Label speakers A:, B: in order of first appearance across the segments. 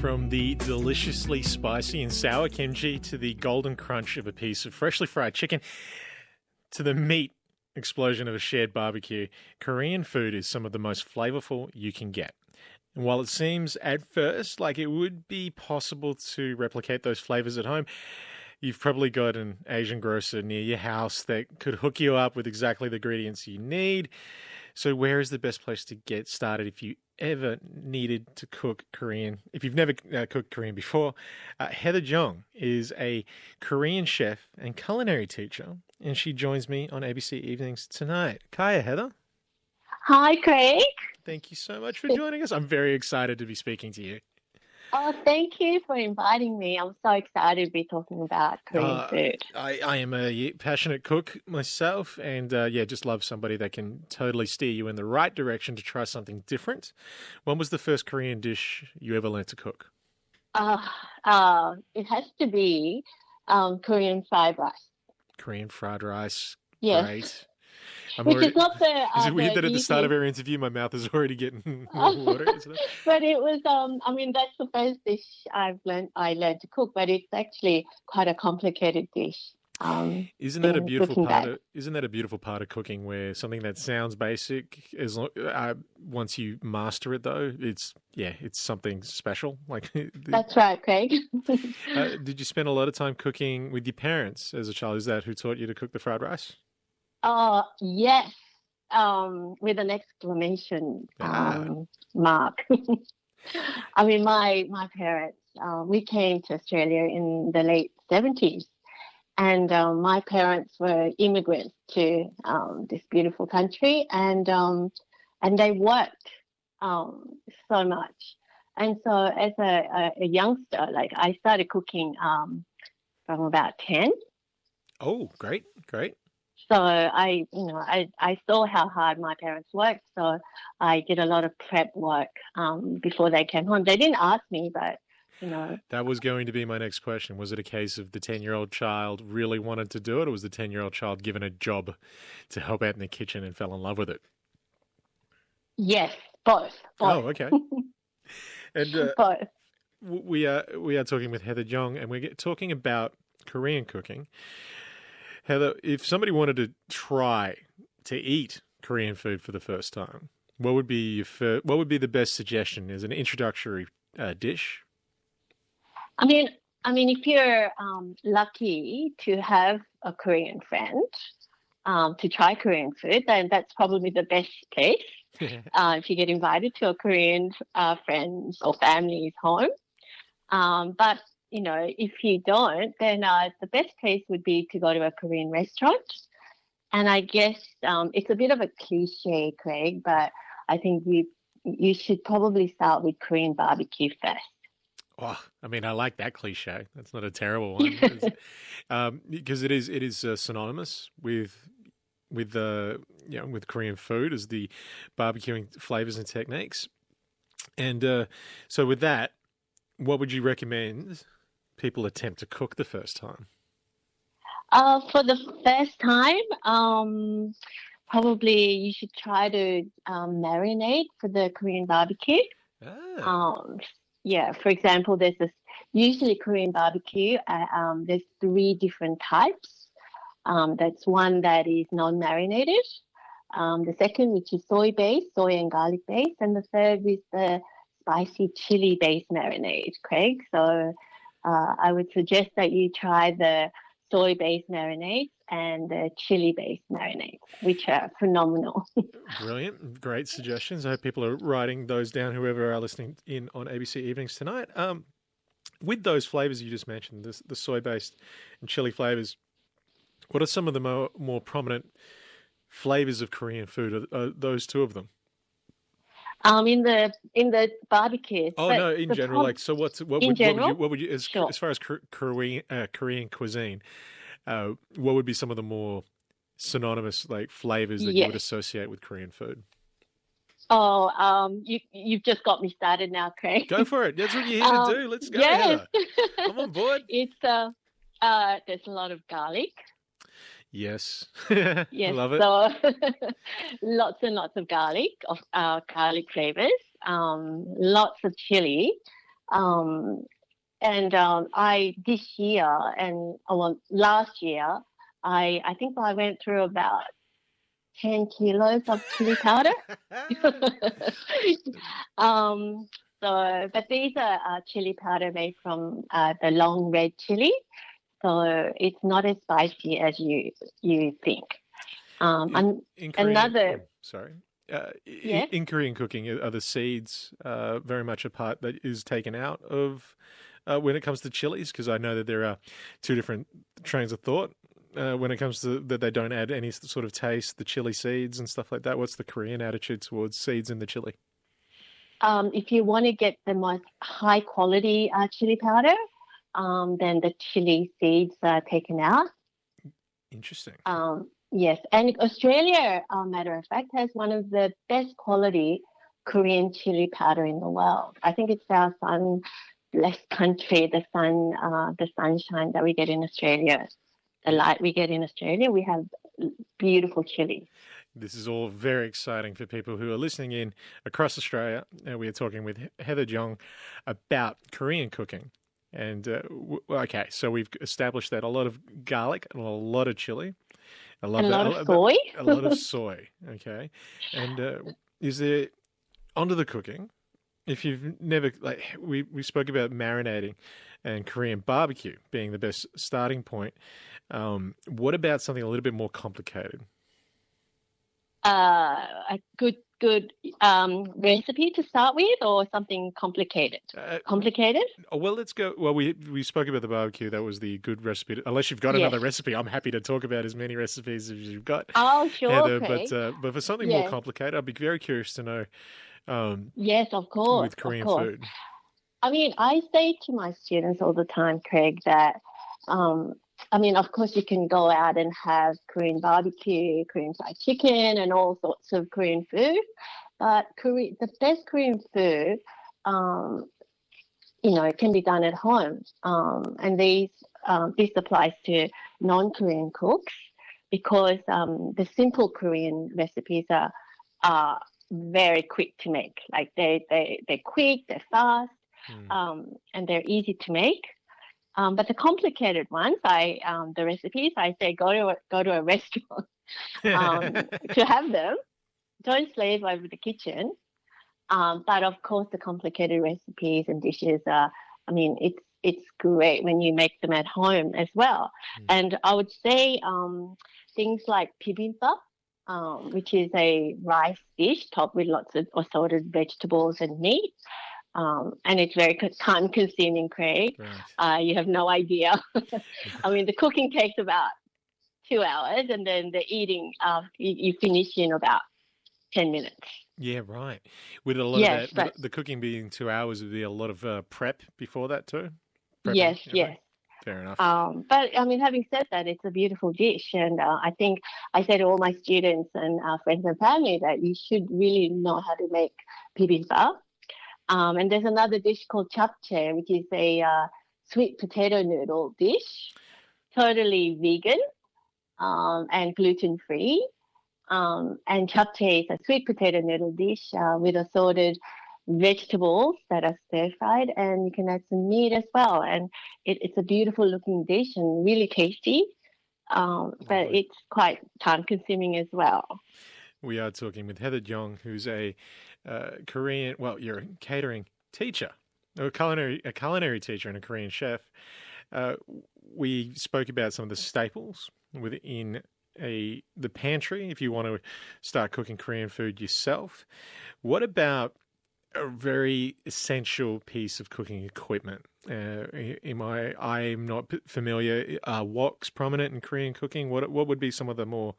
A: From the deliciously spicy and sour kimchi to the golden crunch of a piece of freshly fried chicken to the meat explosion of a shared barbecue, Korean food is some of the most flavorful you can get. And while it seems at first like it would be possible to replicate those flavors at home, you've probably got an Asian grocer near your house that could hook you up with exactly the ingredients you need. So where is the best place to get started if you ever needed to cook Korean? If you've never cooked Korean before, Heather Jeong is a Korean chef and culinary teacher, and she joins me on ABC Evenings tonight. Kaya, Heather.
B: Hi, Craig.
A: Thank you so much for joining us. I'm very excited to be speaking to you.
B: Oh, thank you for inviting me. I'm so excited to be talking about Korean food.
A: I am a passionate cook myself, and just love somebody that can totally steer you in the right direction to try something different. When was the first Korean dish you ever learned to cook?
B: It has to be Korean fried rice.
A: Korean fried rice.
B: Yes.
A: Great.
B: Is not the
A: Is it weird
B: the
A: that at the start of
B: easiest.
A: our interview my mouth is already getting water? Isn't it?
B: But it was that's the first dish I learned to cook, but it's actually quite a complicated dish.
A: Isn't that a
B: in
A: beautiful
B: cooking
A: part
B: that.
A: of cooking where something that sounds basic once you master it though it's something special like
B: That's right, Craig.
A: did you spend a lot of time cooking with your parents as a child? Is that who taught you to cook the fried rice?
B: Yes, with an exclamation
A: Ah,
B: mark. I mean, my parents, we came to Australia in the late 70s, and my parents were immigrants to this beautiful country, and they worked so much. And so as a youngster, like I started cooking from about 10.
A: oh, great.
B: So I saw how hard my parents worked. So I did a lot of prep work before they came home. They didn't ask me, but
A: That was going to be my next question. Was it a case of the 10-year-old child really wanted to do it, or was the 10-year-old child given a job to help out in the kitchen and fell in love with it?
B: yes, both.
A: Oh, okay. And
B: Both.
A: we are talking with Heather Jeong, and we're talking about Korean cooking. Heather, if somebody wanted to try to eat Korean food for the first time, what would be the best suggestion as an introductory dish?
B: I mean, if you're lucky to have a Korean friend to try Korean food, then that's probably the best place. If you get invited to a Korean friend's or family's home. But if you don't, then the best place would be to go to a Korean restaurant. And I guess it's a bit of a cliche, Craig, but I think you should probably start with Korean barbecue first.
A: Oh, I mean, I like that cliche. That's not a terrible one, because it is synonymous with Korean food as the barbecuing flavors and techniques. And so with that, what would you recommend people attempt to cook the first time?
B: For the first time, probably you should try to marinate for the Korean barbecue.
A: Ah,
B: For example, usually Korean barbecue, there's 3 different types. That's one that is non-marinated. The second, which is soy-based, soy and garlic-based. And the third is the spicy chili-based marinade, Craig. So I would suggest that you try the soy-based marinades and the chili-based marinades, which are phenomenal.
A: brilliant. Great suggestions. I hope people are writing those down, whoever are listening in on ABC Evenings tonight. With those flavors you just mentioned, the soy-based and chili flavors, what are some of the more prominent flavors of Korean food? Are those 2 of them?
B: In the barbecues.
A: Oh
B: But
A: no, in
B: the
A: general,
B: prob-
A: what
B: in general,
A: would you
B: sure.
A: as far as Korean cuisine, what would be some of the more synonymous like flavors that you would
B: Yes.
A: associate with Korean food?
B: Oh, you've just got me started now, Craig.
A: Go for it. That's what you're here to do. Let's go,
B: Yes.
A: Heather. I'm on board.
B: It's there's a lot of garlic.
A: Yes, I
B: Yes,
A: love it.
B: so lots and lots of garlic, of garlic flavors. Lots of chili. Um, and I this year and last year, I think I went through about 10 kilos of chili powder. um, but these are chili powder made from the long red chili, so it's not as spicy as you think.
A: In,
B: And
A: in Korean,
B: another,
A: sorry.
B: yes.
A: In Korean cooking, are the seeds very much a part that is taken out of when it comes to chilies? Because I know that there are two different trains of thought when it comes to that they don't add any sort of taste, the chili seeds and stuff like that. What's the Korean attitude towards seeds in the chili?
B: If you want to get the most high quality chili powder, then the chili seeds are taken out.
A: Interesting.
B: Yes, and Australia, matter of fact, has one of the best quality Korean chili powder in the world. I think it's our sun-blessed country, the sunshine that we get in Australia, the
A: Yeah.
B: light we get in Australia. We have beautiful chili.
A: This is all very exciting for people who are listening in across Australia. We are talking with Heather Jeong about Korean cooking. And okay, so we've established that a lot of garlic and a lot of chili. I love
B: And a
A: that.
B: lot of soy.
A: A lot of soy. Okay, and is there onto the cooking? If you've never we spoke about marinating and Korean barbecue being the best starting point. What about something a little bit more complicated?
B: A good recipe to start with, or something complicated?
A: Uh,
B: Complicated?
A: well, let's go. Well, we spoke about the barbecue. That was the good recipe. Unless you've got
B: Yes.
A: another recipe, I'm happy to talk about as many recipes as you've got,
B: Oh, sure,
A: Heather.
B: Craig.
A: But for something more
B: Yes.
A: complicated, I'd be very curious to know
B: Yes, of course,
A: with
B: of
A: Korean
B: course.
A: food.
B: I mean, I say to my students all the time, Craig, that um, I mean, of course, you can go out and have Korean barbecue, Korean fried chicken, and all sorts of Korean food. But the best Korean food, um, it can be done at home. And this applies to non-Korean cooks because the simple Korean recipes are very quick to make. Like they're quick, they're fast,
A: Hmm.
B: and they're easy to make. But the complicated ones, the recipes, I say go to a restaurant to have them. Don't slave over the kitchen. But of course, the complicated recipes and dishes are, I mean, it's great when you make them at home as well.
A: Hmm.
B: And I would say things like bibimbap, which is a rice dish topped with lots of assorted vegetables and meat. And it's very time consuming, Craig.
A: Right.
B: You have no idea. I mean, the cooking takes about 2 hours, and then the eating, you finish in about 10 minutes.
A: Yeah, right. With a lot of
B: Yes,
A: that, with
B: but
A: the cooking being 2 hours, would be a lot of prep before that too. Prepping
B: yes,
A: everything.
B: yes.
A: Fair enough.
B: But I mean, having said that, it's a beautiful dish, and I think I say to all my students and friends and family that you should really know how to make bibimbap. And there's another dish called japchae, which is a sweet potato noodle dish, totally vegan and gluten free. And japchae is a sweet potato noodle dish with assorted vegetables that are stir fried, and you can add some meat as well. And it's a beautiful looking dish and really tasty, but
A: Lovely.
B: it's quite time consuming as well.
A: We are talking with Heather Jeong, who's a Korean. Well, you're a catering teacher, a culinary teacher, and a Korean chef. Uh, we spoke about some of the staples within the pantry if you want to start cooking Korean food yourself. What about a very essential piece of cooking equipment? I'm not familiar. Are woks prominent in Korean cooking? What would be some of the more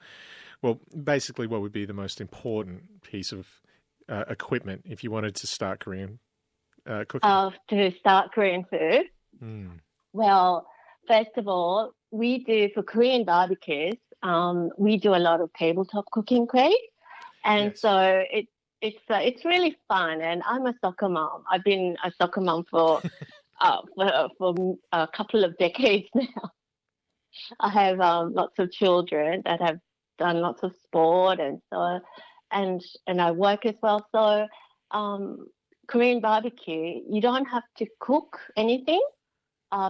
A: well, basically, what would be the most important piece of equipment if you wanted to start Korean cooking?
B: To start Korean food,
A: Mm.
B: well, first of all, we do for Korean barbecues. We do a lot of tabletop cooking, Craig, and
A: Yes.
B: so it's really fun. And I'm a soccer mom. I've been a soccer mom for a couple of decades now. I have lots of children that have done lots of sport, and so and I work as well. So um, Korean barbecue, you don't have to cook anything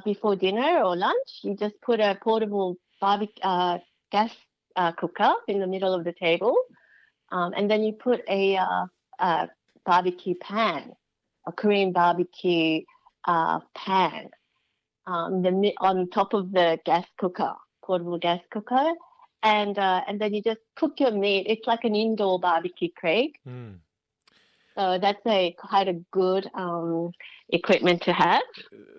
B: before dinner or lunch. You just put a portable gas cooker in the middle of the table, and then you put a barbecue pan, a Korean barbecue pan, on top of the gas cooker, portable gas cooker, and then you just cook your meat. It's like an indoor barbecue, Craig.
A: Mm.
B: So that's quite a good equipment to have.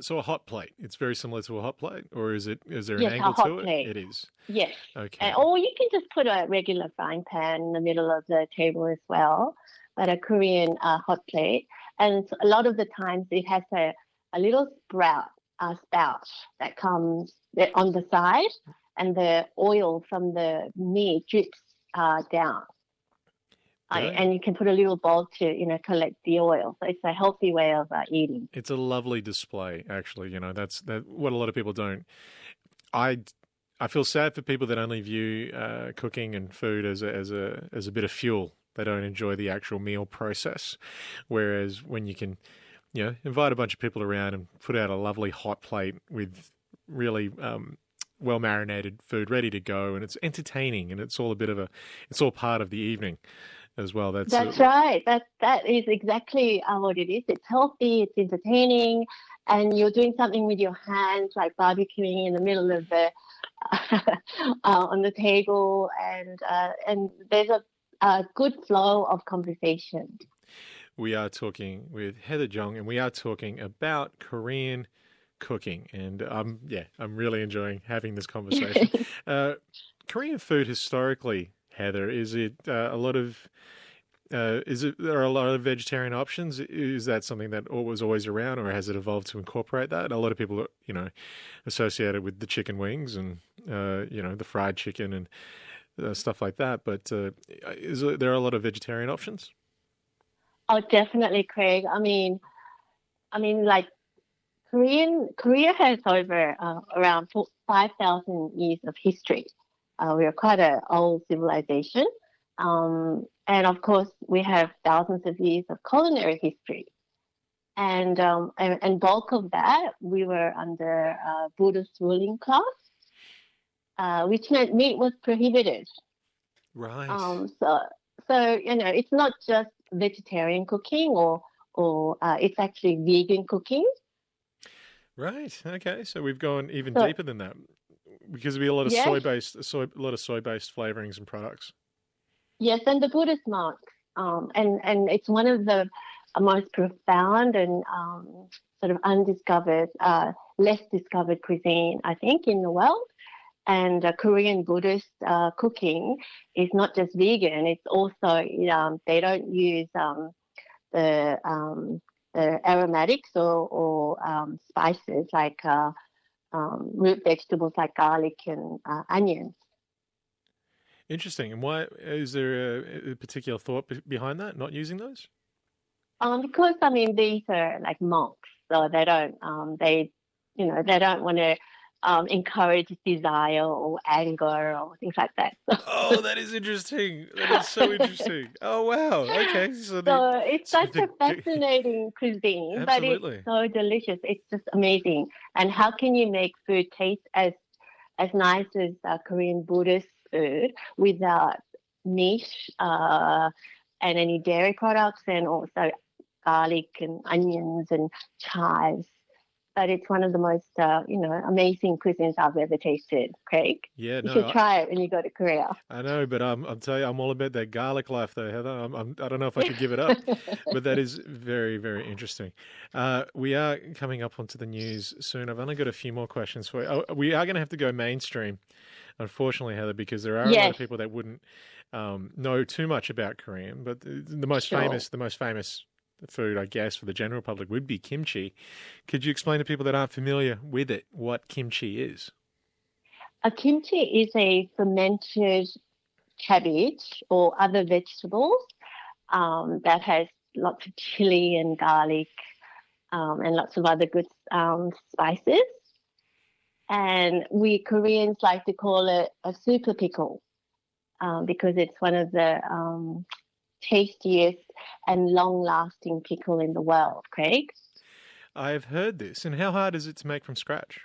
A: So a hot plate. It's very similar to a hot plate, or is there an
B: Yes,
A: angle
B: a hot
A: to it?
B: plate.
A: It is.
B: Yes.
A: Okay.
B: Or you can just put a regular frying pan in the middle of the table as well, but a Korean hot plate. And a lot of the times it has a little spout that comes on the side, and the oil from the meat drips down. And you can put a little bowl to, collect the oil. So it's a healthy way of eating.
A: It's a lovely display, actually. That's what a lot of people don't. I feel sad for people that only view cooking and food as a bit of fuel. They don't enjoy the actual meal process. Whereas when you can, invite a bunch of people around and put out a lovely hot plate with really well marinated food ready to go, and it's entertaining, and it's all part of the evening as well.
B: That's right. That is exactly what it is. It's healthy, it's entertaining, and you're doing something with your hands, like barbecuing in the middle of the on the table, and there's a good flow of conversation.
A: We are talking with Heather Jeong, and we are talking about Korean cooking, and I'm really enjoying having this conversation. Korean food historically, Heather, is it there are a lot of vegetarian options? Is that something that was always around, or has it evolved to incorporate that? A lot of people are, associated with the chicken wings and, the fried chicken and stuff like that. But there are a lot of vegetarian options?
B: Oh, definitely, Craig. I mean, like Korea has over around 5,000 years of history. We are quite an old civilization. And of course, we have thousands of years of culinary history. And bulk of that, we were under Buddhist ruling class, which meant meat was prohibited.
A: Right.
B: So it's not just vegetarian cooking or it's actually vegan cooking.
A: Right. Okay. So we've gone even deeper than that, because we have a lot of soy-based flavorings and products.
B: Yes, and the Buddhist monks, and it's one of the most profound and sort of undiscovered, less discovered cuisine, I think, in the world. And Korean Buddhist cooking is not just vegan; it's also they don't use the aromatics or spices like root vegetables like garlic and onions.
A: Interesting. And why is there a particular thought behind that, not using those?
B: Because these are like monks, so they don't want to encourage desire or anger or things like that.
A: Oh, that is interesting. That is so interesting. Oh, wow. Okay.
B: So it's such a fascinating cuisine,
A: Absolutely.
B: But it's so delicious. It's just amazing. And how can you make food taste as nice as Korean Buddhist food without meat and any dairy products, and also garlic and onions and chives? But it's one of the most, amazing cuisines I've ever tasted, Craig.
A: Yeah,
B: you should try it when you go to Korea.
A: I know, but I'll tell you, I'm all about that garlic life, though, Heather. I don't know if I could give it up, but that is very, very interesting. We are coming up onto the news soon. I've only got a few more questions for you. We are going to have to go mainstream, unfortunately, Heather, because there are a lot of people that wouldn't know too much about Korean. But the most famous food, I guess, for the general public would be kimchi. Could you explain to people that aren't familiar with it what kimchi is?
B: A kimchi is a fermented cabbage or other vegetables that has lots of chili and garlic and lots of other good spices. And we Koreans like to call it a super pickle because it's one of the tastiest and long-lasting pickle in the world, Craig.
A: I've heard this. And how hard is it to make from scratch?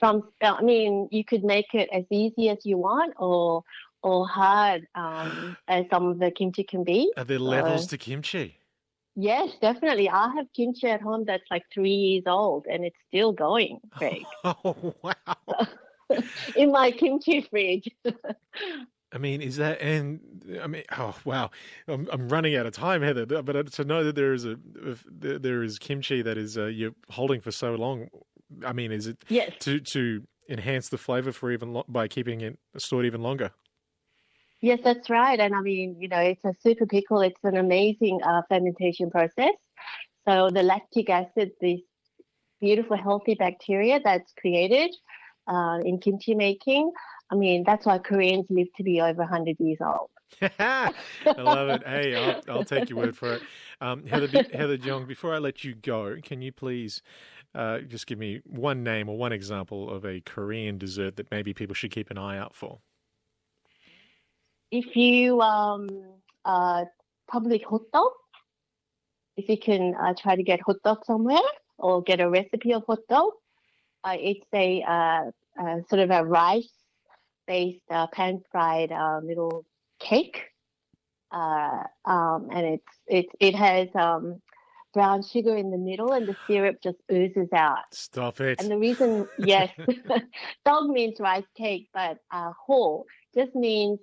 B: I mean, you could make it as easy as you want or hard as some of the kimchi can be.
A: Are there levels to kimchi?
B: Yes, definitely. I have kimchi at home that's like 3 years old and it's still going, Craig.
A: Oh, wow.
B: In my kimchi fridge.
A: I mean, oh wow, I'm running out of time, Heather. But to know that there is kimchi that is you're holding for so long, I mean, is it
B: Yes.
A: to enhance the flavor for by keeping it stored even longer?
B: Yes, that's right. And I mean, it's a super pickle. It's an amazing fermentation process. So the lactic acid, this beautiful healthy bacteria that's created in kimchi making. I mean, that's why Koreans live to be over 100 years old.
A: I love it. Hey, I'll take your word for it. Heather Jeong, before I let you go, can you please just give me one name or one example of a Korean dessert that maybe people should keep an eye out for?
B: If you probably hot dog, if you can try to get hot dog somewhere or get a recipe of hot dog, it's a sort of a rice-based pan-fried little cake, and it has brown sugar in the middle, and the syrup just oozes out.
A: Stop it!
B: And the reason, yes, dog means rice cake, but ho just means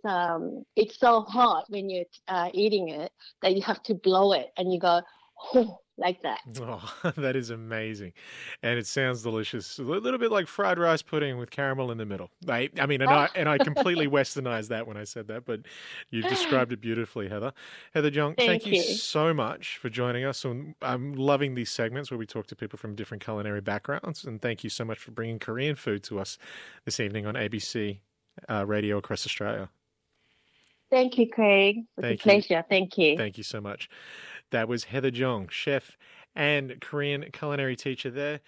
B: it's so hot when you're eating it that you have to blow it, and you go ho like that.
A: Oh, that is amazing, and it sounds delicious. A little bit like fried rice pudding with caramel in the middle. I mean, and I completely westernized that when I said that, but you've described it beautifully, Heather. Heather Jeong, thank you so much for joining us. I'm loving these segments where we talk to people from different culinary backgrounds, and thank you so much for bringing Korean food to us this evening on ABC Radio across Australia.
B: Thank you, Craig. It's a pleasure. Thank you.
A: Thank you so much. That was Heather Jeong, chef and Korean culinary teacher there.